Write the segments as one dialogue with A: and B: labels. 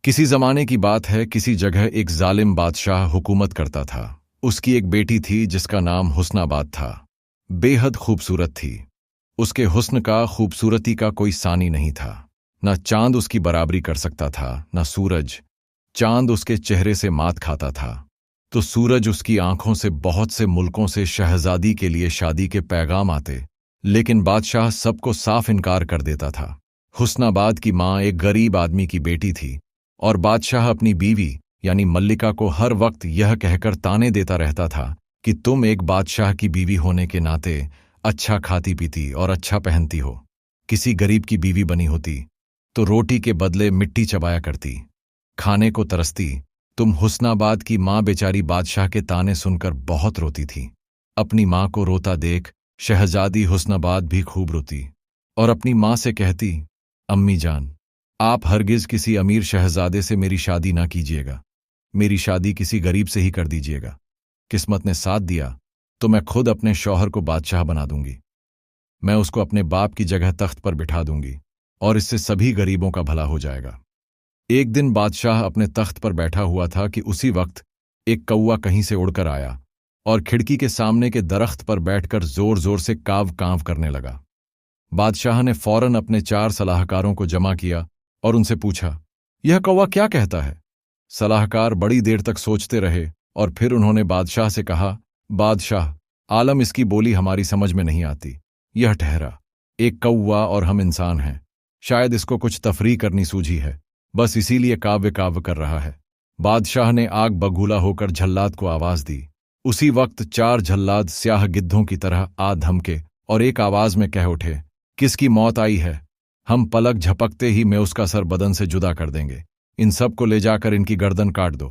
A: किसी जमाने की बात है, किसी जगह एक जालिम बादशाह हुकूमत करता था। उसकी एक बेटी थी जिसका नाम हुस्नाबाद था। बेहद खूबसूरत थी। उसके हुस्न का, खूबसूरती का कोई सानी नहीं था। न चांद उसकी बराबरी कर सकता था, न सूरज। चांद उसके चेहरे से मात खाता था तो सूरज उसकी आंखों से बहुत से मुल्कों से शहजादी के लिए शादी के पैगाम आते, लेकिन बादशाह सबको साफ इनकार कर देता था। हुस्नाबाद की माँ एक गरीब आदमी की बेटी थी और बादशाह अपनी बीवी यानी मल्लिका को हर वक्त यह कहकर ताने देता रहता था कि तुम एक बादशाह की बीवी होने के नाते अच्छा खाती पीती और अच्छा पहनती हो। किसी गरीब की बीवी बनी होती तो रोटी के बदले मिट्टी चबाया करती, खाने को तरसती। तुम हुस्नाबाद की माँ बेचारी बादशाह के ताने सुनकर बहुत रोती थी। अपनी माँ को रोता देख शहजादी हुस्नाबाद भी खूब रोती और अपनी माँ से कहती, अम्मी जान, आप हरगिज किसी अमीर शहजादे से मेरी शादी ना कीजिएगा। मेरी शादी किसी गरीब से ही कर दीजिएगा। किस्मत ने साथ दिया तो मैं खुद अपने शौहर को बादशाह बना दूंगी। मैं उसको अपने बाप की जगह तख्त पर बिठा दूंगी और इससे सभी गरीबों का भला हो जाएगा। एक दिन बादशाह अपने तख्त पर बैठा हुआ था कि उसी वक्त एक कौवा कहीं से उड़कर आया और खिड़की के सामने के दरख्त पर बैठकर जोर जोर से काव काव करने लगा। बादशाह ने फौरन अपने 4 सलाहकारों को जमा किया और उनसे पूछा, यह कौवा क्या कहता है? सलाहकार बड़ी देर तक सोचते रहे और फिर उन्होंने बादशाह से कहा, बादशाह, आलम इसकी बोली हमारी समझ में नहीं आती। यह ठहरा एक कौवा और हम इंसान हैं। शायद इसको कुछ तफरीह करनी सूझी है, बस इसीलिए काव्य काव्य कर रहा है। बादशाह ने आग बगूला होकर झल्लाद को आवाज दी। उसी वक्त 4 झल्लाद स्याह गिद्धों की तरह आ धमके और एक आवाज में कह उठे, किसकी मौत आई है? हम पलक झपकते ही में उसका सर बदन से जुदा कर देंगे। इन सब को ले जाकर इनकी गर्दन काट दो।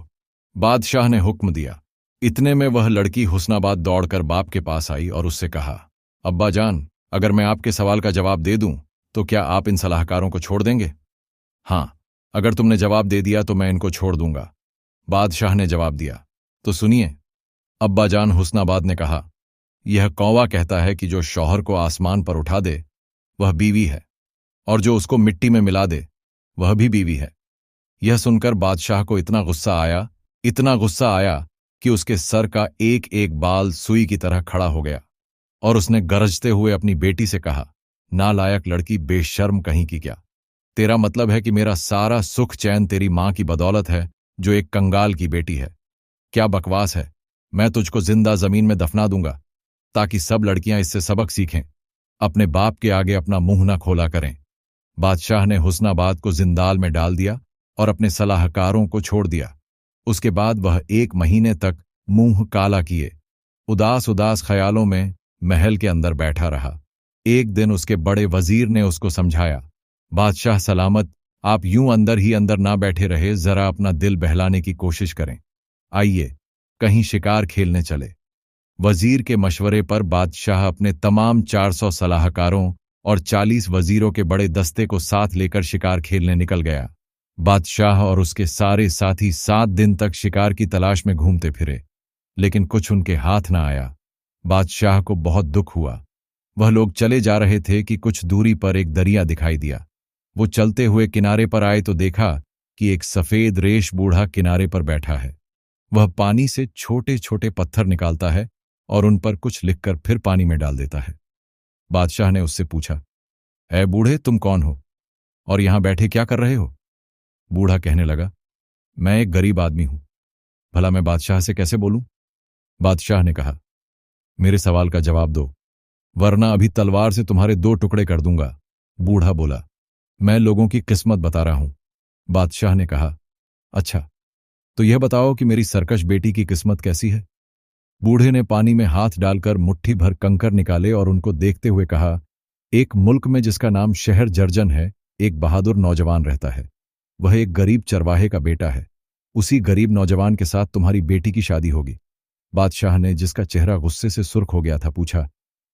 A: बादशाह ने हुक्म दिया। इतने में वह लड़की हुस्नाबाद दौड़कर बाप के पास आई और उससे कहा, अब्बा जान, अगर मैं आपके सवाल का जवाब दे दूं तो क्या आप इन सलाहकारों को छोड़ देंगे? हाँ, अगर तुमने जवाब दे दिया तो मैं इनको छोड़ दूंगा। बादशाह ने जवाब दिया। तो सुनिए, अब्बा जान, हुस्नाबाद ने कहा, यह कौवा कहता है कि जो शौहर को आसमान पर उठा दे वह बीवी है और जो उसको मिट्टी में मिला दे वह भी बीवी है। यह सुनकर बादशाह को इतना गुस्सा आया कि उसके सर का एक एक बाल सुई की तरह खड़ा हो गया और उसने गरजते हुए अपनी बेटी से कहा, नालायक लड़की, बेशर्म कहीं की क्या? तेरा मतलब है कि मेरा सारा सुख चैन तेरी मां की बदौलत है जो एक कंगाल की बेटी है? क्या बकवास है। मैं तुझको जिंदा जमीन में दफना दूंगा ताकि सब लड़कियां इससे सबक सीखें, अपने बाप के आगे अपना मुंह न खोला करें। बादशाह ने हुस्नाबाद को जिंदाल में डाल दिया और अपने सलाहकारों को छोड़ दिया। उसके बाद वह 1 महीने तक मुंह काला किए उदास उदास ख्यालों में महल के अंदर बैठा रहा। एक दिन उसके बड़े वजीर ने उसको समझाया, बादशाह सलामत, आप यूं अंदर ही अंदर ना बैठे रहे, जरा अपना दिल बहलाने की कोशिश करें। आइए कहीं शिकार खेलने चले। वजीर के मशवरे पर बादशाह अपने तमाम 400 सलाहकारों और 40 वजीरों के बड़े दस्ते को साथ लेकर शिकार खेलने निकल गया। बादशाह और उसके सारे साथी 7 दिन तक शिकार की तलाश में घूमते फिरे, लेकिन कुछ उनके हाथ न आया। बादशाह को बहुत दुख हुआ। वह लोग चले जा रहे थे कि कुछ दूरी पर एक दरिया दिखाई दिया। वो चलते हुए किनारे पर आए तो देखा कि एक सफेद रेश बूढ़ा किनारे पर बैठा है। वह पानी से छोटे छोटे पत्थर निकालता है और उन पर कुछ लिखकर फिर पानी में डाल देता है। बादशाह ने उससे पूछा, ऐ बूढ़े, तुम कौन हो और यहां बैठे क्या कर रहे हो? बूढ़ा कहने लगा, मैं एक गरीब आदमी हूं, भला मैं बादशाह से कैसे बोलूं? बादशाह ने कहा, मेरे सवाल का जवाब दो, वरना अभी तलवार से तुम्हारे 2 टुकड़े कर दूंगा। बूढ़ा बोला, मैं लोगों की किस्मत बता रहा हूं। बादशाह ने कहा, अच्छा, तो यह बताओ कि मेरी सरकश बेटी की किस्मत कैसी है? बूढ़े ने पानी में हाथ डालकर मुट्ठी भर कंकर निकाले और उनको देखते हुए कहा, एक मुल्क में जिसका नाम शहर जर्जन है, एक बहादुर नौजवान रहता है। वह एक गरीब चरवाहे का बेटा है। उसी गरीब नौजवान के साथ तुम्हारी बेटी की शादी होगी। बादशाह ने, जिसका चेहरा गुस्से से सुर्ख हो गया था, पूछा,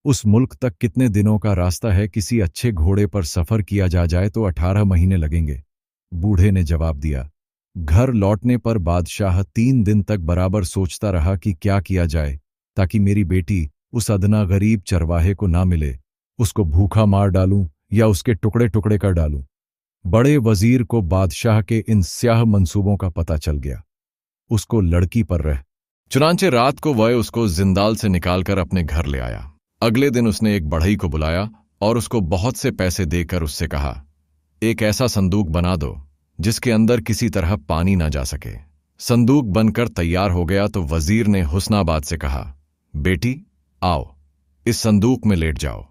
A: उस मुल्क तक कितने दिनों का रास्ता है? किसी अच्छे घोड़े पर सफर किया जा जाए तो 18 महीने लगेंगे। बूढ़े ने जवाब दिया। घर लौटने पर बादशाह 3 दिन तक बराबर सोचता रहा कि क्या किया जाए ताकि मेरी बेटी उस अदना गरीब चरवाहे को ना मिले। उसको भूखा मार डालूं या उसके टुकड़े टुकड़े कर डालूं।
B: बड़े वजीर को बादशाह के इन स्याह मंसूबों का पता चल गया। उसको लड़की पर रह
A: चुनांचे रात को वह उसको जिंदाल से निकालकर अपने घर ले आया। अगले दिन उसने एक बढ़ई को बुलाया और उसको बहुत से पैसे देकर उससे कहा, एक ऐसा संदूक बना दो जिसके अंदर किसी तरह पानी ना जा सके। संदूक बनकर तैयार हो गया तो वजीर ने हुस्नाबाद से कहा, बेटी आओ, इस संदूक में लेट जाओ।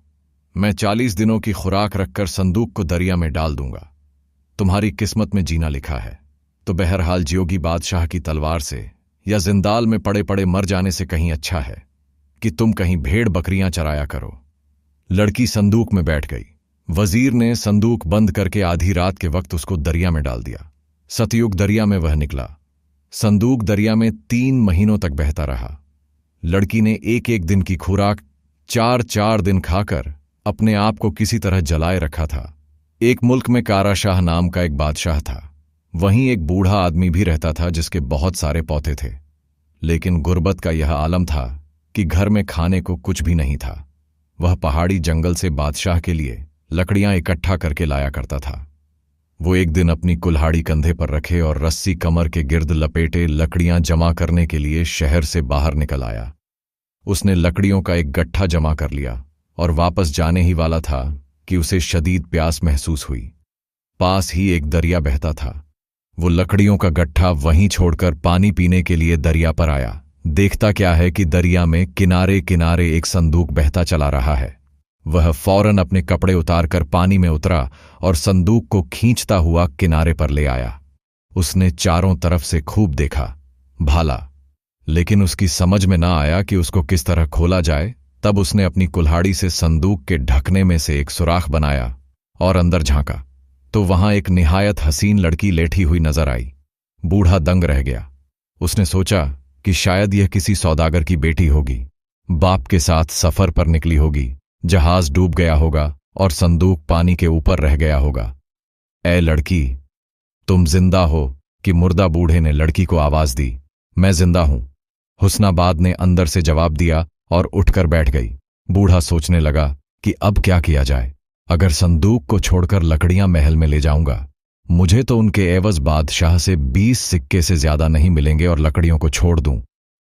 A: मैं 40 दिनों की खुराक रखकर संदूक को दरिया में डाल दूंगा। तुम्हारी किस्मत में जीना लिखा है, तो बहरहाल जियोगी बादशाह की तलवार से या जिंदाल में पड़े पड़े मर जाने से कहीं अच्छा है कि तुम कहीं भेड़ बकरियां चराया करो। लड़की संदूक में बैठ गई। वजीर ने संदूक बंद करके आधी रात के वक्त उसको दरिया में डाल दिया। सतयुग दरिया में वह निकला। संदूक दरिया में 3 महीनों तक बहता रहा। लड़की ने एक एक दिन की खुराक 4-4 दिन खाकर अपने आप को किसी तरह जलाए रखा था। एक मुल्क में कारा शाह नाम का एक बादशाह था। वहीं एक बूढ़ा आदमी भी रहता था जिसके बहुत सारे पौते थे, लेकिन गुर्बत का यह आलम था कि घर में खाने को कुछ भी नहीं था। वह पहाड़ी जंगल से बादशाह के लिए लकड़ियां इकट्ठा करके लाया करता था। वो एक दिन अपनी कुल्हाड़ी कंधे पर रखे और रस्सी कमर के गिर्द लपेटे लकड़ियां जमा करने के लिए शहर से बाहर निकल आया। उसने लकड़ियों का एक गट्ठा जमा कर लिया और वापस जाने ही वाला था कि उसे शदीद प्यास महसूस हुई। पास ही एक दरिया बहता था। वो लकड़ियों का गट्ठा वहीं छोड़कर पानी पीने के लिए दरिया पर आया। देखता क्या है कि दरिया में किनारे किनारे एक संदूक बहता चला रहा है। वह फौरन अपने कपड़े उतारकर पानी में उतरा और संदूक को खींचता हुआ किनारे पर ले आया। उसने चारों तरफ से खूब देखा, भाला, लेकिन उसकी समझ में ना आया कि उसको किस तरह खोला जाए। तब उसने अपनी कुल्हाड़ी से संदूक के ढकने में से एक सुराख बनाया और अंदर झांका तो वहां एक निहायत हसीन लड़की लेटी हुई नजर आई। बूढ़ा दंग रह गया। उसने सोचा कि शायद यह किसी सौदागर की बेटी होगी। बाप के साथ सफर पर निकली होगी, जहाज डूब गया होगा और संदूक पानी के ऊपर रह गया होगा। ए लड़की, तुम जिंदा हो कि मुर्दा? बूढ़े ने लड़की को आवाज दी। मैं जिंदा हूं, हुस्नाबाद ने अंदर से जवाब दिया और उठकर बैठ गई। बूढ़ा सोचने लगा कि अब क्या किया जाए। अगर संदूक को छोड़कर लकड़ियां महल में ले जाऊंगा, मुझे तो उनके एवज बादशाह से 20 सिक्के से ज्यादा नहीं मिलेंगे, और लकड़ियों को छोड़ दूं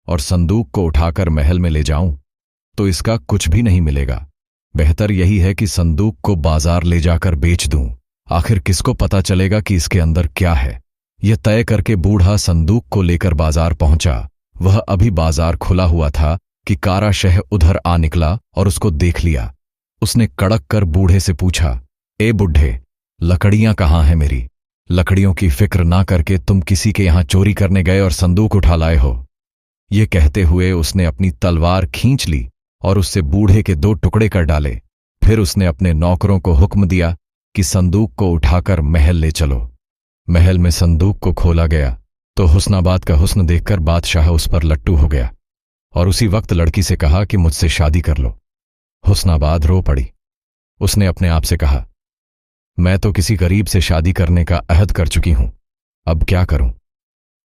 A: और संदूक को उठाकर महल में ले जाऊं तो इसका कुछ भी नहीं मिलेगा। बेहतर यही है कि संदूक को बाजार ले जाकर बेच दूं। आखिर किसको पता चलेगा कि इसके अंदर क्या है? यह तय करके बूढ़ा संदूक को लेकर बाजार पहुंचा। वह अभी बाजार खुला हुआ था कि कारा शह उधर आ निकला और उसको देख लिया। उसने कड़क कर बूढ़े से पूछा, ए बुढ़े, लकड़ियां कहाँ हैं मेरी? लकड़ियों की फिक्र ना करके तुम किसी के यहां चोरी करने गए और संदूक उठा लाए हो। ये कहते हुए उसने अपनी तलवार खींच ली और उससे बूढ़े के 2 टुकड़े कर डाले। फिर उसने अपने नौकरों को हुक्म दिया कि संदूक को उठाकर महल ले चलो। महल में संदूक को खोला गया तो हुस्नाबाद का हुस्न देखकर बादशाह उस पर लट्टू हो गया और उसी वक्त लड़की से कहा कि मुझसे शादी कर लो। हुस्नाबाद रो पड़ी। उसने अपने आप से कहा, मैं तो किसी गरीब से शादी करने का अहद कर चुकी हूं, अब क्या करूं?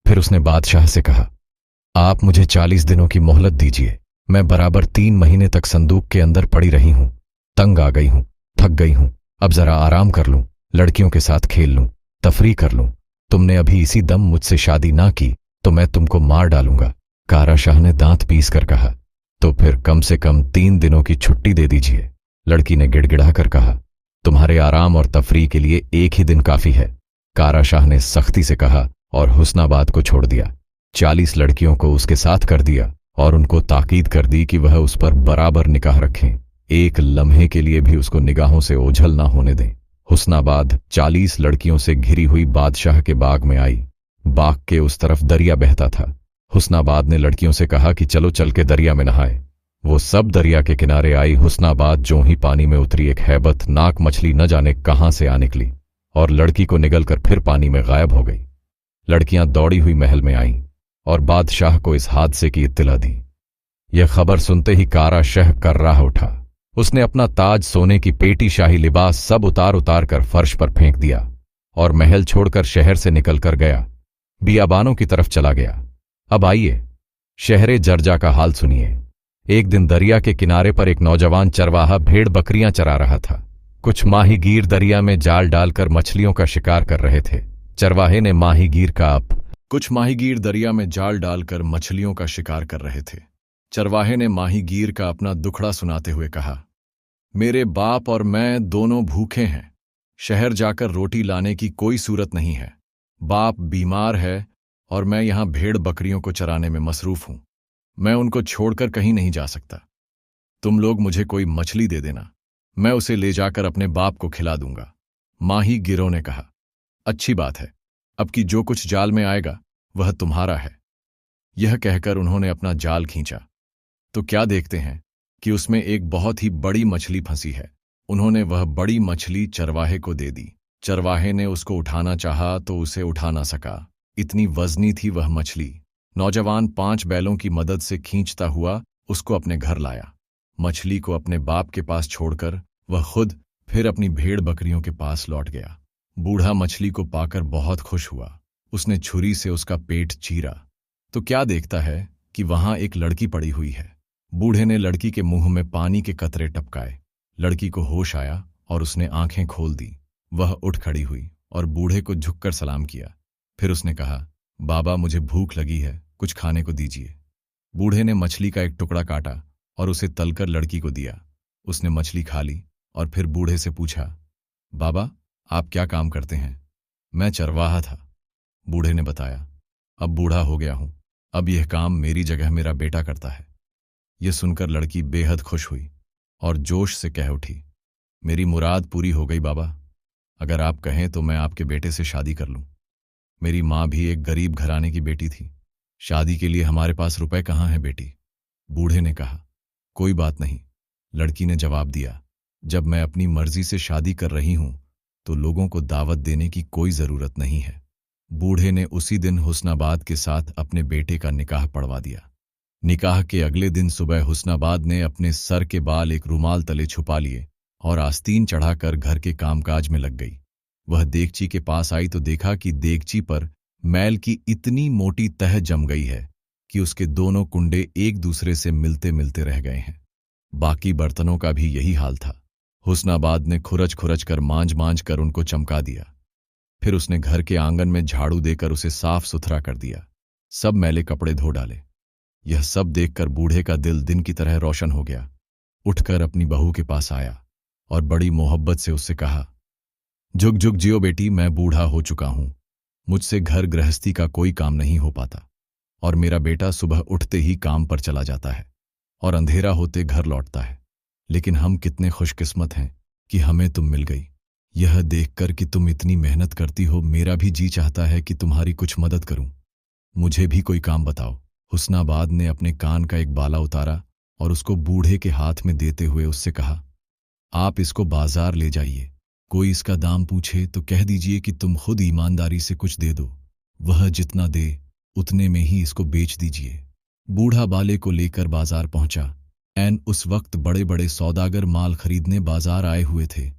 A: फिर उसने बादशाह से कहा, आप मुझे 40 दिनों की मोहलत दीजिए। मैं बराबर 3 महीने तक संदूक के अंदर पड़ी रही हूं, तंग आ गई हूं, थक गई हूं। अब जरा आराम कर लूं, लड़कियों के साथ खेल लूं, तफरी कर लूं। तुमने अभी इसी दम मुझसे शादी ना की तो मैं तुमको मार डालूंगा। कारा शाह ने दांत पीस कर कहा, तो फिर कम से कम 3 दिनों की छुट्टी दे दीजिए। लड़की ने गिड़गिड़ाकर कहा, तुम्हारे आराम और तफरी के लिए 1 ही दिन काफी है। कारा शाह ने सख्ती से कहा और हुस्नाबाद को छोड़ दिया। 40 लड़कियों को उसके साथ कर दिया और उनको ताकीद कर दी कि वह उस पर बराबर निगाह रखें, एक लम्हे के लिए भी उसको निगाहों से ओझल ना होने दें। हुस्नाबाद 40 लड़कियों से घिरी हुई बादशाह के बाग में आई। बाग के उस तरफ दरिया बहता था। हुस्नाबाद ने लड़कियों से कहा कि चलो चल के दरिया में नहाए। वो सब दरिया के किनारे आई। हुस्नाबाद जो ही पानी में उतरी, एक हैबत नाक मछली न जाने कहां से आ निकली और लड़की को निगलकर फिर पानी में गायब हो गई। लड़कियां दौड़ी हुई महल में आईं और बादशाह को इस हादसे की इत्तला दी। यह खबर सुनते ही कारा शह कर्राह उठा। उसने अपना ताज, सोने की पेटी, शाही लिबास सब उतार उतार कर फर्श पर फेंक दिया और महल छोड़कर शहर से निकल कर गया, बियाबानों की तरफ चला गया। अब आइए शहरे जर्जा का हाल सुनिए। एक दिन दरिया के किनारे पर एक नौजवान चरवाहा भेड़ बकरियां चरा रहा था।
B: कुछ माहीगीर दरिया में जाल डालकर मछलियों का शिकार कर रहे थे। चरवाहे ने माहीगीर का
A: कुछ माहीगीर दरिया में जाल डालकर मछलियों का शिकार कर रहे थे। चरवाहे ने माहीगीर का अपना दुखड़ा सुनाते हुए कहा, मेरे बाप और मैं दोनों भूखे हैं। शहर जाकर रोटी लाने की कोई सूरत नहीं है। बाप बीमार है और मैं यहां भेड़ बकरियों को चराने में मसरूफ हूं। मैं उनको छोड़कर कहीं नहीं जा सकता। तुम लोग मुझे कोई मछली दे देना, मैं उसे ले जाकर अपने बाप को खिला दूंगा। माही गिरों ने कहा, अच्छी बात है, अब की जो कुछ जाल में आएगा वह तुम्हारा है। यह कहकर उन्होंने अपना जाल खींचा तो क्या देखते हैं कि उसमें एक बहुत ही बड़ी मछली फंसी है। उन्होंने वह बड़ी मछली चरवाहे को दे दी। चरवाहे ने उसको उठाना चाहा तो उसे उठा ना सका, इतनी वजनी थी वह मछली। नौजवान 5 बैलों की मदद से खींचता हुआ उसको अपने घर लाया। मछली को अपने बाप के पास छोड़कर वह खुद फिर अपनी भेड़ बकरियों के पास लौट गया। बूढ़ा मछली को पाकर बहुत खुश हुआ। उसने छुरी से उसका पेट चीरा तो क्या देखता है कि वहां एक लड़की पड़ी हुई है। बूढ़े ने लड़की के मुंह में पानी के कतरे टपकाए। लड़की को होश आया और उसने आंखें खोल दी। वह उठ खड़ी हुई और बूढ़े को झुककर सलाम किया। फिर उसने कहा, बाबा मुझे भूख लगी है, कुछ खाने को दीजिए। बूढ़े ने मछली का एक टुकड़ा काटा और उसे तलकर लड़की को दिया। उसने मछली खा ली और फिर बूढ़े से पूछा, बाबा आप क्या काम करते हैं? मैं चरवाहा था, बूढ़े ने बताया। अब बूढ़ा हो गया हूं, अब यह काम मेरी जगह मेरा बेटा करता है। यह सुनकर लड़की बेहद खुश हुई और जोश से कह उठी, मेरी मुराद पूरी हो गई बाबा। अगर आप कहें तो मैं आपके बेटे से शादी कर लूं। मेरी माँ भी एक गरीब घराने की बेटी थी। शादी के लिए हमारे पास रुपए कहाँ हैं बेटी? बूढ़े ने कहा, कोई बात नहीं। लड़की ने जवाब दिया, जब मैं अपनी मर्जी से शादी कर रही हूं तो लोगों को दावत देने की कोई जरूरत नहीं है। बूढ़े ने उसी दिन हुस्नाबाद के साथ अपने बेटे का निकाह पढ़वा दिया। निकाह के अगले दिन सुबह हुस्नाबाद ने अपने सर के बाल एक रुमाल तले छुपा लिए और आस्तीन चढ़ाकर घर के कामकाज में लग गई। वह देगची के पास आई तो देखा कि देगची पर मैल की इतनी मोटी तह जम गई है कि उसके दोनों कुंडे एक दूसरे से मिलते मिलते रह गए हैं। बाकी बर्तनों का भी यही हाल था। हुस्नाबाद ने खुरच खुरच कर मांझ मांझ कर उनको चमका दिया। फिर उसने घर के आंगन में झाड़ू देकर उसे साफ सुथरा कर दिया। सब मैले कपड़े धो डाले। यह सब देखकर बूढ़े का दिल दिन की तरह रोशन हो गया। उठकर अपनी बहू के पास आया और बड़ी मोहब्बत से उससे कहा, जुग जुग जियो बेटी, मैं बूढ़ा हो चुका हूं। मुझसे घर गृहस्थी का कोई काम नहीं हो पाता और मेरा बेटा सुबह उठते ही काम पर चला जाता है और अंधेरा होते घर लौटता है। लेकिन हम कितने खुशकिस्मत हैं कि हमें तुम मिल गई। यह देखकर कि तुम इतनी मेहनत करती हो, मेरा भी जी चाहता है कि तुम्हारी कुछ मदद करूं। मुझे भी कोई काम बताओ। हुस्नाबाद ने अपने कान का एक बाला उतारा और उसको बूढ़े के हाथ में देते हुए उससे कहा, आप इसको बाजार ले जाइए। कोई इसका दाम पूछे तो कह दीजिए कि तुम खुद ईमानदारी से कुछ दे दो। वह जितना दे उतने में ही इसको बेच दीजिए। बूढ़ा बाले को लेकर बाजार पहुंचा। ऐन उस वक्त बड़े बड़े सौदागर माल खरीदने बाजार आए हुए थे।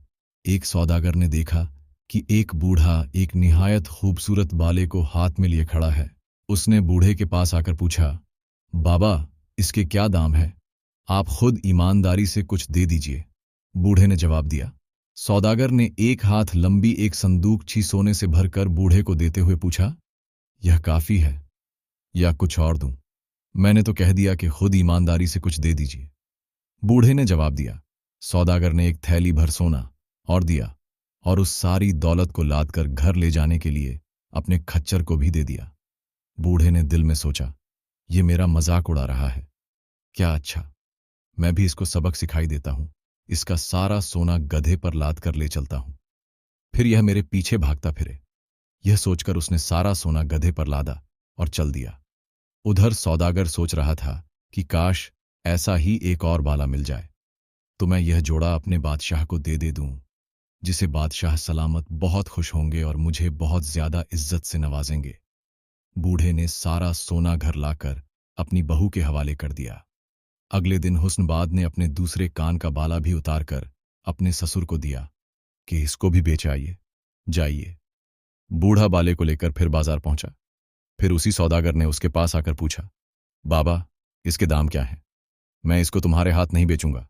A: एक सौदागर ने देखा कि एक बूढ़ा एक निहायत खूबसूरत बाले को हाथ में लिए खड़ा है। उसने बूढ़े के पास आकर पूछा, बाबा इसके क्या दाम है? आप खुद ईमानदारी से कुछ दे दीजिए। बूढ़े ने जवाब दिया। सौदागर ने एक हाथ लंबी एक संदूकछी सोने से भरकर बूढ़े को देते हुए पूछा, यह काफी है या कुछ और दूं? मैंने तो कह दिया कि खुद ईमानदारी से कुछ दे दीजिए। बूढ़े ने जवाब दिया। सौदागर ने एक थैली भर सोना और दिया और उस सारी दौलत को लादकर घर ले जाने के लिए अपने खच्चर को भी दे दिया। बूढ़े ने दिल में सोचा, ये मेरा मजाक उड़ा रहा है। क्या अच्छा, मैं भी इसको सबक सिखाई देता हूं। इसका सारा सोना गधे पर लाद कर ले चलता हूं, फिर यह मेरे पीछे भागता फिरे। यह सोचकर उसने सारा सोना गधे पर लादा और चल दिया। उधर सौदागर सोच रहा था कि काश ऐसा ही एक और बाला मिल जाए तो मैं यह जोड़ा अपने बादशाह को दे दूं, जिसे बादशाह सलामत बहुत खुश होंगे और मुझे बहुत ज्यादा इज्जत से नवाजेंगे। बूढ़े ने सारा सोना घर लाकर अपनी बहू के हवाले कर दिया। अगले दिन हुस्नबाद ने अपने दूसरे कान का बाला भी उतारकर अपने ससुर को दिया कि इसको भी बेच आइए, जाइए। बूढ़ा बाले को लेकर फिर बाजार पहुंचा। फिर उसी सौदागर ने उसके पास आकर पूछा, बाबा इसके दाम क्या हैं? मैं इसको तुम्हारे हाथ नहीं बेचूंगा।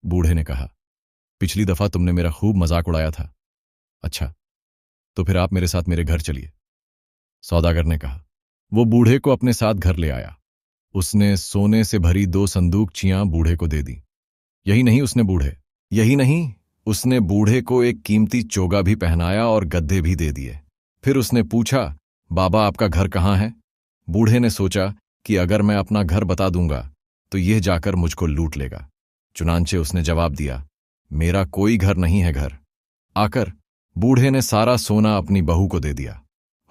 A: बूढ़े ने कहा, पिछली दफा तुमने मेरा खूब मजाक उड़ाया था। अच्छा, तो फिर आप मेरे साथ मेरे घर चलिए, सौदागर ने कहा। वो बूढ़े को अपने साथ घर ले आया। उसने सोने से भरी 2 संदूकचियां बूढ़े को दे दी। यही नहीं, उसने बूढ़े को एक कीमती चोगा भी पहनाया और गद्दे भी दे दिए। फिर उसने पूछा, बाबा आपका घर कहाँ है? बूढ़े ने सोचा कि अगर मैं अपना घर बता दूंगा तो यह जाकर मुझको लूट लेगा। चुनांचे उसने जवाब दिया, मेरा कोई घर नहीं है। घर आकर बूढ़े ने सारा सोना अपनी बहू को दे दिया।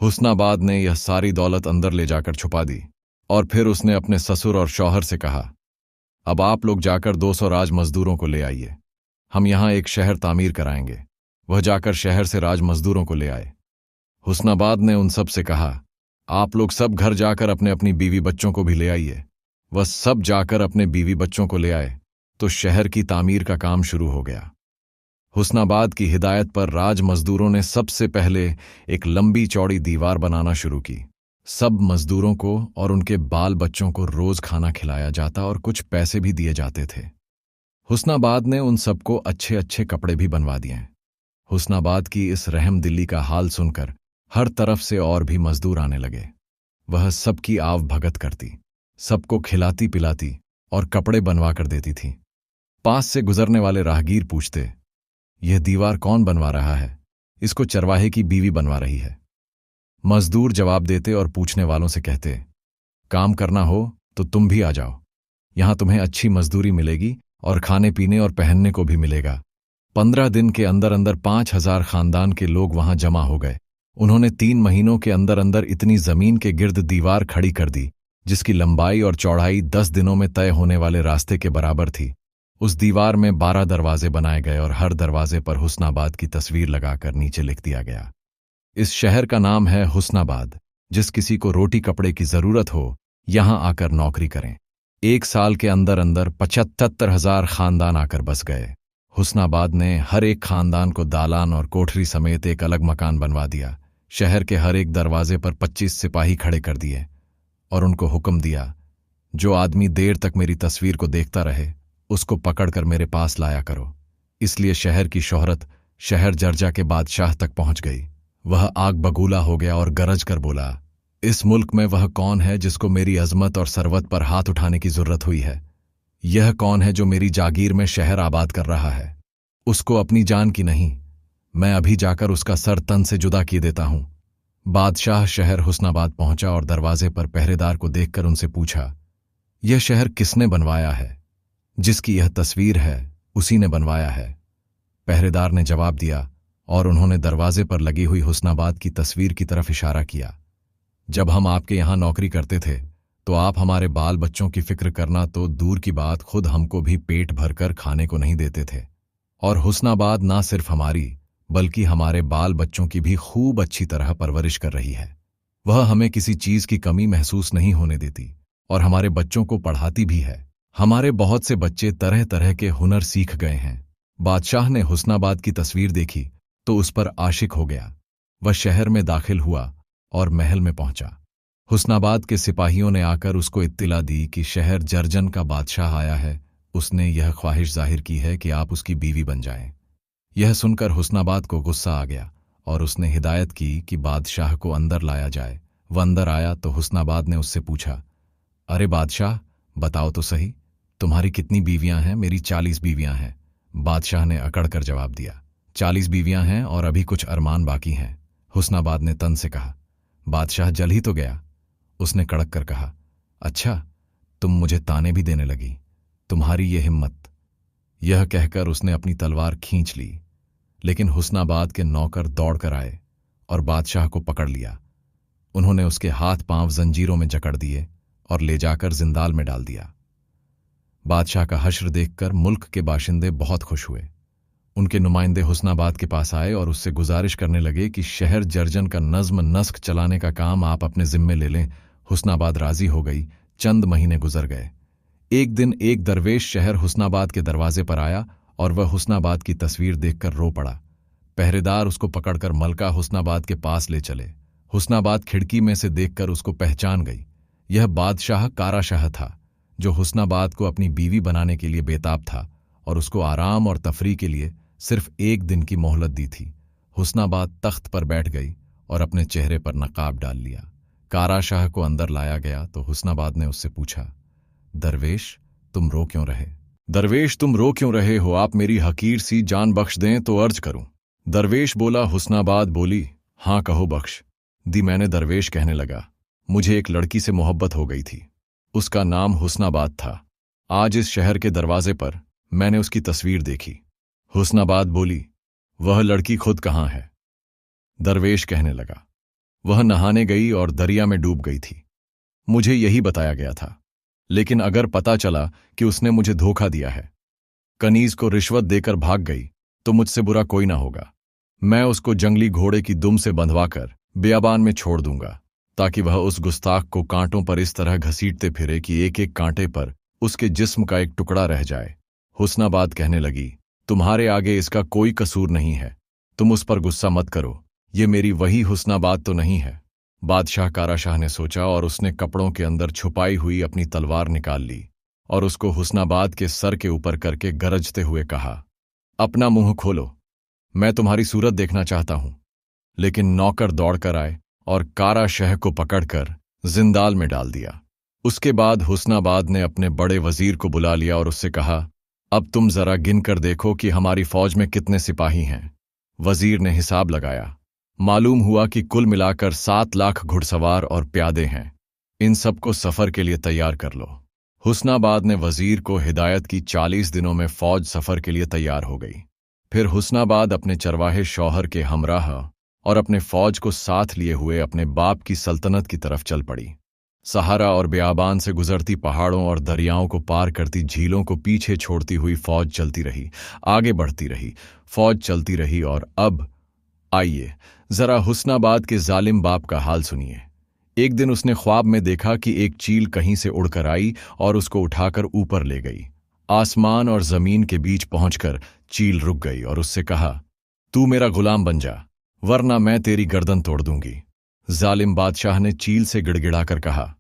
A: हुस्नाबाद ने यह सारी दौलत अंदर ले जाकर छुपा दी और फिर उसने अपने ससुर और शौहर से कहा, अब आप लोग जाकर 200 राज मजदूरों को ले आइए, हम यहां एक शहर तामीर कराएंगे। वह जाकर शहर से राज मजदूरों को ले आए। हुस्नाबाद ने उन सब से कहा, आप लोग सब घर जाकर अपने अपनी बीवी बच्चों को भी ले आइए। वह सब जाकर अपने बीवी बच्चों को ले आए तो शहर की तामीर का काम शुरू हो गया। हुस्नाबाद की हिदायत पर राज मजदूरों ने सबसे पहले एक लंबी चौड़ी दीवार बनाना शुरू की। सब मजदूरों को और उनके बाल बच्चों को रोज खाना खिलाया जाता और कुछ पैसे भी दिए जाते थे। हुस्नाबाद ने उन सबको अच्छे अच्छे कपड़े भी बनवा दिए। हुस्नाबाद की इस रहम दिल्ली का हाल सुनकर हर तरफ से और भी मजदूर आने लगे। वह सबकी आव भगत करती, सबको खिलाती पिलाती और कपड़े बनवा कर देती थी। पास से गुजरने वाले राहगीर पूछते, यह दीवार कौन बनवा रहा है? इसको चरवाहे की बीवी बनवा रही है। मजदूर जवाब देते और पूछने वालों से कहते, काम करना हो तो तुम भी आ जाओ, यहां तुम्हें अच्छी मजदूरी मिलेगी और खाने पीने और पहनने को भी मिलेगा। 15 दिन के अंदर अंदर 5000 खानदान के लोग वहां जमा हो गए। उन्होंने 3 महीनों के अंदर अंदर इतनी जमीन के गिर्द दीवार खड़ी कर दी जिसकी लंबाई और चौड़ाई 10 दिनों में तय होने वाले रास्ते के बराबर थी। उस दीवार में 12 दरवाजे बनाए गए और हर दरवाजे पर हुस्नाबाद की तस्वीर लगाकर नीचे लिख दिया गया, इस शहर का नाम है हुस्नाबाद। जिस किसी को रोटी कपड़े की जरूरत हो यहां आकर नौकरी करें। 1 साल के अंदर अंदर 75,000 खानदान आकर बस गए। हुस्नाबाद ने हर एक खानदान को दालान और कोठरी समेत एक अलग मकान बनवा दिया। शहर के हर एक दरवाजे पर 25 सिपाही खड़े कर दिए और उनको हुक्म दिया, जो आदमी देर तक मेरी तस्वीर को देखता रहे उसको पकड़कर मेरे पास लाया करो। इसलिए शहर की शोहरत शहर जर्जा के बादशाह तक पहुंच गई। वह आग बगूला हो गया और गरज कर बोला, इस मुल्क में वह कौन है जिसको मेरी अजमत और सरवत पर हाथ उठाने की जरूरत हुई है? यह कौन है जो मेरी जागीर में शहर आबाद कर रहा है? उसको अपनी जान की नहीं, मैं अभी जाकर उसका सर तन से जुदा किए देता हूं। बादशाह शहर हुस्नाबाद पहुंचा और दरवाजे पर पहरेदार को देखकर उनसे पूछा, यह शहर किसने बनवाया है? जिसकी यह तस्वीर है उसी ने बनवाया है। पहरेदार ने जवाब दिया और उन्होंने दरवाजे पर लगी हुई हुस्नाबाद की तस्वीर की तरफ इशारा किया। जब हम आपके यहां नौकरी करते थे तो आप हमारे बाल बच्चों की फिक्र करना तो दूर की बात, खुद हमको भी पेट भरकर खाने को नहीं देते थे। और हुस्नाबाद ना सिर्फ हमारी बल्कि हमारे बाल बच्चों की भी खूब अच्छी तरह परवरिश कर रही है। वह हमें किसी चीज की कमी महसूस नहीं होने देती और हमारे बच्चों को पढ़ाती भी है। हमारे बहुत से बच्चे तरह तरह के हुनर सीख गए हैं। बादशाह ने हुस्नाबाद की तस्वीर देखी तो उस पर आशिक हो गया। वह शहर में दाखिल हुआ और महल में पहुंचा। हुस्नाबाद के सिपाहियों ने आकर उसको इत्तिला दी कि शहर जर्जन का बादशाह आया है। उसने यह ख्वाहिश जाहिर की है कि आप उसकी बीवी बन जाएं। यह सुनकर हुस्नाबाद को गुस्सा आ गया और उसने हिदायत की कि बादशाह को अंदर लाया जाए। वह अंदर आया तो हुस्नाबाद ने उससे पूछा, अरे बादशाह, बताओ तो सही, तुम्हारी कितनी बीवियां हैं? मेरी 40 बीवियां हैं। बादशाह ने अकड़ कर जवाब दिया, 40 बीवियां हैं और अभी कुछ अरमान बाकी हैं। हुस्नाबाद ने तन से कहा, बादशाह जल ही तो गया। उसने कड़क कर कहा, अच्छा, तुम मुझे ताने भी देने लगी, तुम्हारी ये हिम्मत। यह कहकर उसने अपनी तलवार खींच ली, लेकिन हुस्नाबाद के नौकर दौड़कर आए और बादशाह को पकड़ लिया। उन्होंने उसके हाथ पांव जंजीरों में जकड़ दिए और ले जाकर जिंदाल में डाल दिया। बादशाह का हश्र देखकर मुल्क के बाशिंदे बहुत खुश हुए। उनके नुमाइंदे हुस्नाबाद के पास आए और उससे गुजारिश करने लगे कि शहर जर्जन का नज्म नस्क चलाने का काम आप अपने जिम्मे ले लें। हुस्नाबाद राजी हो गई। चंद महीने गुजर गए। एक दिन एक दरवेश शहर हुस्नाबाद के दरवाजे पर आया और वह हुस्नाबाद की तस्वीर देखकर रो पड़ा। पहरेदार उसको पकड़कर मलका हुस्नाबाद के पास ले चले। हुस्नाबाद खिड़की में से देखकर उसको पहचान गई। यह बादशाह काराशाह था जो हुस्नाबाद को अपनी बीवी बनाने के लिए बेताब था और उसको आराम और तफरी के लिए
B: सिर्फ 1 दिन की मोहलत दी थी। हुस्नाबाद तख्त पर बैठ गई और अपने चेहरे पर नकाब डाल लिया। कारा शाह को अंदर लाया गया तो हुस्नाबाद ने उससे पूछा, दरवेश तुम रो क्यों रहे? दरवेश तुम रो क्यों रहे हो? आप मेरी हकीर सी जान बख्श दें तो अर्ज करूं। दरवेश बोला। हुस्नाबाद बोली, हाँ कहो बख्श दी। मैंने दरवेश कहने लगा, मुझे एक लड़की से मोहब्बत हो गई थी। उसका नाम हुस्नाबाद था। आज इस शहर के दरवाजे पर मैंने उसकी तस्वीर देखी। हुस्नाबाद बोली, वह लड़की खुद कहाँ है? दरवेश कहने लगा, वह नहाने गई और दरिया में डूब गई थी। मुझे यही बताया गया था, लेकिन अगर पता चला कि उसने मुझे धोखा दिया है, कनीज को रिश्वत देकर भाग गई, तो मुझसे बुरा कोई ना होगा। मैं उसको जंगली घोड़े की दुम से बंधवाकर बियाबान में छोड़ दूंगा, ताकि वह उस गुस्ताख को कांटों पर इस तरह घसीटते फिरे कि एक एक कांटे पर उसके जिस्म का एक टुकड़ा रह जाए। हुस्नाबाद कहने लगी, तुम्हारे आगे इसका कोई कसूर नहीं है, तुम उस पर गुस्सा मत करो। ये मेरी वही हुस्नाबाद तो नहीं है? बादशाह कारा शाह ने सोचा और उसने कपड़ों के अंदर छुपाई हुई अपनी तलवार निकाल ली और उसको हुस्नाबाद के सर के ऊपर करके गरजते हुए कहा, अपना मुंह खोलो, मैं तुम्हारी सूरत देखना चाहता हूं। लेकिन नौकर दौड़कर आए और कारा शाह को पकड़कर जिंदाल में डाल दिया। उसके बाद हुस्नाबाद ने अपने बड़े वजीर को बुला लिया और उससे कहा, अब तुम जरा गिनकर देखो कि हमारी फौज में कितने सिपाही हैं। वजीर ने हिसाब लगाया। मालूम हुआ कि कुल मिलाकर 7 लाख घुड़सवार और प्यादे हैं। इन सबको सफर के लिए तैयार कर लो। हुस्नाबाद ने वजीर को हिदायत की। 40 दिनों में फौज सफर के लिए तैयार हो गई। फिर हुस्नाबाद अपने चरवाहे शौहर के हमराह और अपने फौज को साथ लिए हुए अपने बाप की सल्तनत की तरफ चल पड़ी। सहारा और बियाबान से गुजरती पहाड़ों और दरियाओं को पार करती झीलों को पीछे छोड़ती हुई फौज चलती रही, आगे बढ़ती रही, फौज चलती रही। और अब आइए जरा हुस्नाबाद के जालिम बाप का हाल सुनिए। एक दिन उसने ख्वाब में देखा कि एक चील कहीं से उड़कर आई और उसको उठाकर ऊपर ले गई। आसमान और जमीन के बीच पहुंचकर चील रुक गई और उससे कहा, तू मेरा गुलाम बन जा, वरना मैं तेरी गर्दन तोड़ दूंगी। जालिम बादशाह ने चील से गिड़गिड़ाकर कहा,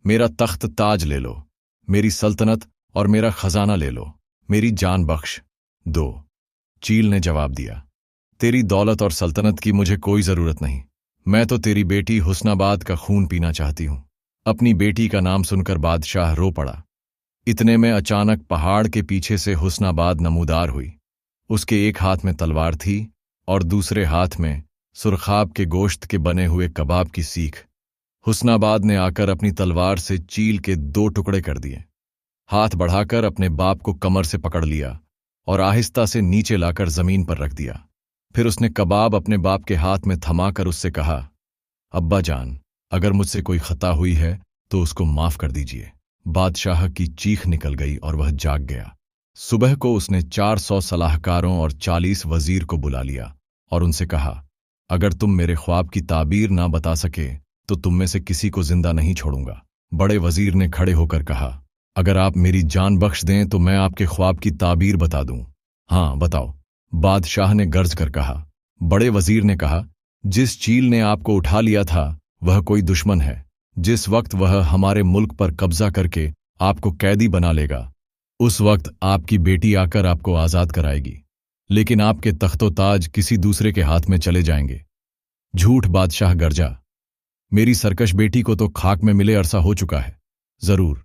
B: मेरा तख्त ताज ले लो, मेरी सल्तनत और मेरा खजाना ले लो, मेरी जान बख्श दो। चील ने जवाब दिया, तेरी दौलत और सल्तनत की मुझे कोई जरूरत नहीं, मैं तो तेरी बेटी हुस्नाबाद का खून पीना चाहती हूं। अपनी बेटी का नाम सुनकर बादशाह रो पड़ा। इतने में अचानक पहाड़ के पीछे से हुस्नाबाद नमूदार हुई। उसके एक हाथ में तलवार थी और दूसरे हाथ में सुरखाब के गोश्त के बने हुए कबाब की सीख। हुस्नाबाद ने आकर अपनी तलवार से चील के 2 टुकड़े कर दिए। हाथ बढ़ाकर अपने बाप को कमर से पकड़ लिया और आहिस्ता से नीचे लाकर जमीन पर रख दिया। फिर उसने कबाब अपने बाप के हाथ में थमाकर उससे कहा, अब्बा जान, अगर मुझसे कोई खता हुई है तो उसको माफ कर दीजिए। बादशाह की चीख निकल गई और वह जाग गया। सुबह को उसने 400 सलाहकारों और 40 वजीर को बुला लिया और उनसे कहा, अगर तुम मेरे ख्वाब की ताबीर ना बता सके तो तुम में से किसी को जिंदा नहीं छोड़ूंगा। बड़े वजीर ने खड़े होकर कहा, अगर आप मेरी जान बख्श दें तो मैं आपके ख्वाब की ताबीर बता दूं। हाँ बताओ, बादशाह ने गर्ज कर कहा। बड़े वजीर ने कहा, जिस चील ने आपको उठा लिया था वह कोई दुश्मन है। जिस वक्त वह हमारे मुल्क पर कब्जा करके आपको कैदी बना लेगा, उस वक्त आपकी बेटी आकर आपको आजाद कराएगी, लेकिन आपके तख्तो ताज किसी दूसरे के हाथ में चले जाएंगे। झूठ, बादशाह गरजा, मेरी सरकश बेटी को तो खाक में मिले अरसा हो चुका है। जरूर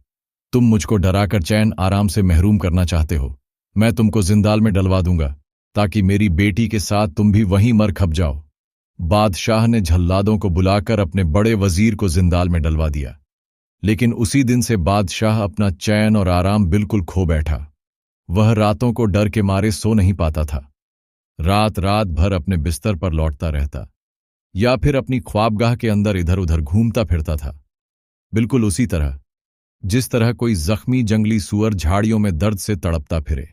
B: तुम मुझको डराकर चैन आराम से महरूम करना चाहते हो। मैं तुमको जिंदाल में डलवा दूंगा ताकि मेरी बेटी के साथ तुम भी वहीं मर खप जाओ। बादशाह ने झल्लादों को बुलाकर अपने बड़े वजीर को जिंदाल में डलवा दिया। लेकिन उसी दिन से बादशाह अपना चैन और आराम बिल्कुल खो बैठा। वह रातों को डर के मारे सो नहीं पाता था। रात रात भर अपने बिस्तर पर लौटता रहता या फिर अपनी ख्वाबगाह के अंदर इधर उधर घूमता फिरता था, बिल्कुल उसी तरह जिस तरह कोई जख्मी जंगली सुअर झाड़ियों में दर्द से तड़पता फिरे।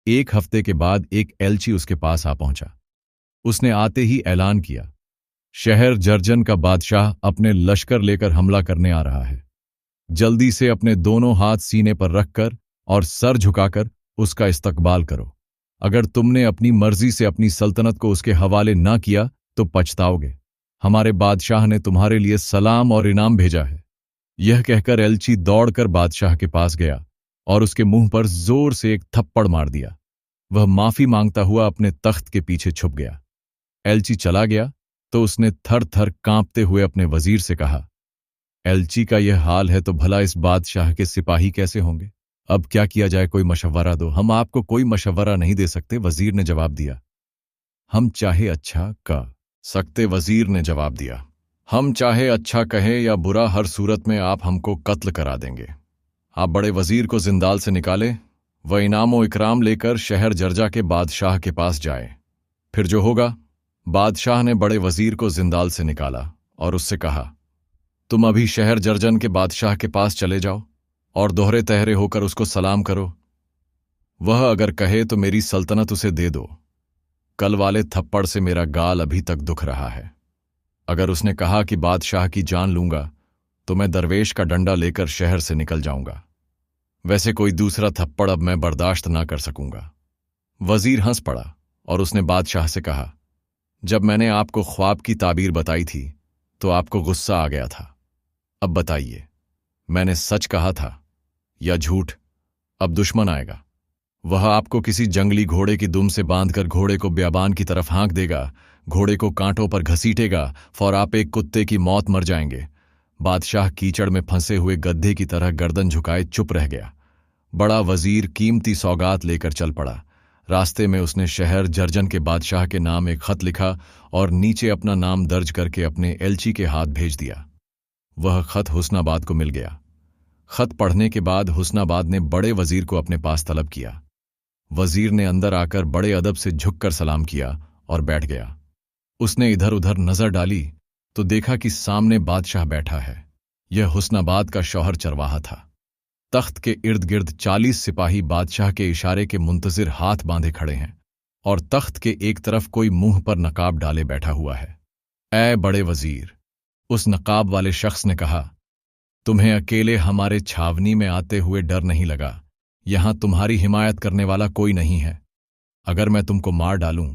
B: एक हफ्ते के बाद एक एलची उसके पास आ पहुंचा। उसने आते ही ऐलान किया, शहर जर्जन का बादशाह अपने लश्कर लेकर हमला करने आ रहा है। जल्दी से अपने दोनों हाथ सीने पर रखकर और सर झुकाकर उसका इस्तकबाल करो। अगर तुमने अपनी मर्जी से अपनी सल्तनत को उसके हवाले ना किया तो पछताओगे। हमारे बादशाह ने तुम्हारे लिए सलाम और इनाम भेजा है। यह कहकर एलची दौड़कर बादशाह के पास गया और उसके मुंह पर जोर से एक थप्पड़ मार दिया। वह माफी मांगता हुआ अपने तख्त के पीछे छुप गया। एलची चला गया तो उसने थर थर कांपते हुए अपने वजीर से कहा, एलची का यह हाल है तो भला इस बादशाह के सिपाही कैसे होंगे? अब क्या किया जाए, कोई मशवरा दो। हम आपको कोई मशवरा नहीं दे सकते, वजीर ने जवाब दिया। हम चाहे अच्छा कह सकते, वजीर ने जवाब दिया। हम चाहे अच्छा कहें या बुरा, हर सूरत में आप हमको कत्ल करा देंगे। आप बड़े वजीर को जिंदाल से निकाले, वह इनाम इकराम लेकर शहर जर्जा के बादशाह के पास जाए। फिर जो होगा। बादशाह ने बड़े वजीर को जिंदाल से निकाला और उससे कहा, तुम अभी शहर जर्जन के बादशाह के पास चले जाओ और दोहरे तहरे होकर उसको सलाम करो। वह अगर कहे तो मेरी सल्तनत उसे दे दो। कल वाले थप्पड़ से मेरा गाल अभी तक दुख रहा है। अगर उसने कहा कि बादशाह की जान लूंगा तो मैं दरवेश का डंडा लेकर शहर से निकल जाऊंगा। वैसे कोई दूसरा थप्पड़ अब मैं बर्दाश्त ना कर सकूंगा। वजीर हंस पड़ा और उसने बादशाह से कहा, जब मैंने आपको ख्वाब की ताबीर बताई थी तो आपको गुस्सा आ गया था। अब बताइए, मैंने सच कहा था या झूठ? अब दुश्मन आएगा, वह आपको किसी जंगली घोड़े की दुम से बांधकर घोड़े को ब्याबान की तरफ हाँक देगा, घोड़े को कांटों पर घसीटेगा, और आप एक कुत्ते की मौत मर जाएंगे। बादशाह कीचड़ में फंसे हुए गद्दे की तरह गर्दन झुकाए चुप रह गया। बड़ा वजीर कीमती सौगात लेकर चल पड़ा। रास्ते में उसने शहर जर्जन के बादशाह के नाम एक खत लिखा और नीचे अपना नाम दर्ज करके अपने एलची के हाथ भेज दिया। वह खत हुस्नाबाद को मिल गया। खत पढ़ने के बाद हुस्नाबाद ने बड़े वजीर को अपने पास तलब किया। वजीर ने अंदर आकर बड़े अदब से झुककर सलाम किया और बैठ गया। उसने इधर उधर नजर डाली तो देखा कि सामने बादशाह बैठा है। यह हुस्नाबाद का शौहर चरवाहा था। तख्त के इर्द गिर्द 40 सिपाही बादशाह के इशारे के मुंतजिर हाथ बांधे खड़े हैं और तख्त के एक तरफ कोई मुंह पर नकाब डाले बैठा हुआ है। ऐ बड़े वजीर, उस नकाब वाले शख्स ने कहा, तुम्हें अकेले हमारे छावनी में आते हुए डर नहीं लगा? यहां तुम्हारी हिमायत करने वाला कोई नहीं है। अगर मैं तुमको मार डालूं?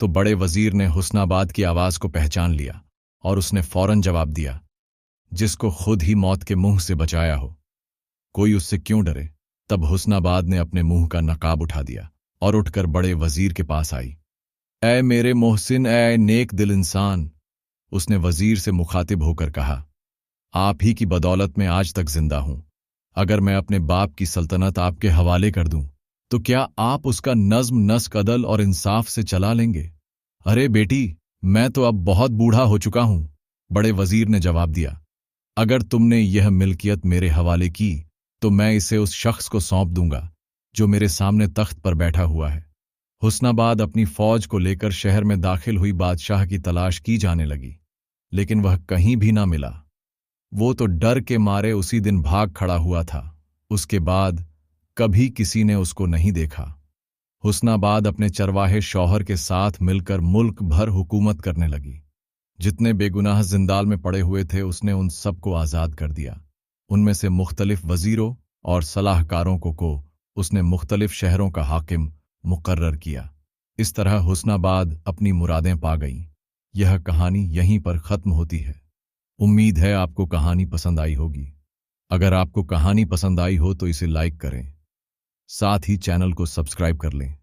B: तो बड़े वजीर ने हुस्नाबाद की आवाज को पहचान लिया और उसने फौरन जवाब दिया, जिसको खुद ही मौत के मुंह से बचाया हो, कोई उससे क्यों डरे? तब हुस्नाबाद ने अपने मुंह का नकाब उठा दिया और उठकर बड़े वजीर के पास आई। ऐ मेरे मोहसिन, ऐ नेक दिल इंसान, उसने वजीर से मुखातिब होकर कहा, आप ही की बदौलत में आज तक जिंदा हूं। अगर मैं अपने बाप की सल्तनत आपके हवाले कर दूं तो क्या आप उसका नज्म नस्क अदल और इंसाफ से चला लेंगे? अरे बेटी, मैं तो अब बहुत बूढ़ा हो चुका हूं, बड़े वजीर ने जवाब दिया। अगर तुमने यह मिल्कियत मेरे हवाले की तो मैं इसे उस शख्स को सौंप दूंगा जो मेरे सामने तख्त पर बैठा हुआ है। हुस्नाबाद अपनी फौज को लेकर शहर में दाखिल हुई बादशाह की तलाश की जाने लगी, लेकिन वह कहीं भी ना मिला। वो तो डर के मारे उसी दिन भाग खड़ा हुआ था। उसके बाद कभी किसी ने उसको नहीं देखा। हुस्नाबाद अपने चरवाहे शौहर के साथ मिलकर मुल्क भर हुकूमत करने लगी। जितने बेगुनाह जिंदाल में पड़े हुए थे उसने उन सबको आज़ाद कर दिया। उनमें से मुख्तलिफ वजीरों और सलाहकारों को उसने मुख्तलिफ शहरों का हाकिम मुकर्रर किया। इस तरह हुस्नाबाद अपनी मुरादें पा गई। यह कहानी यहीं पर ख़त्म होती है। उम्मीद है आपको कहानी पसंद आई होगी। अगर आपको कहानी पसंद आई हो तो इसे लाइक करें, साथ ही चैनल को सब्सक्राइब कर लें।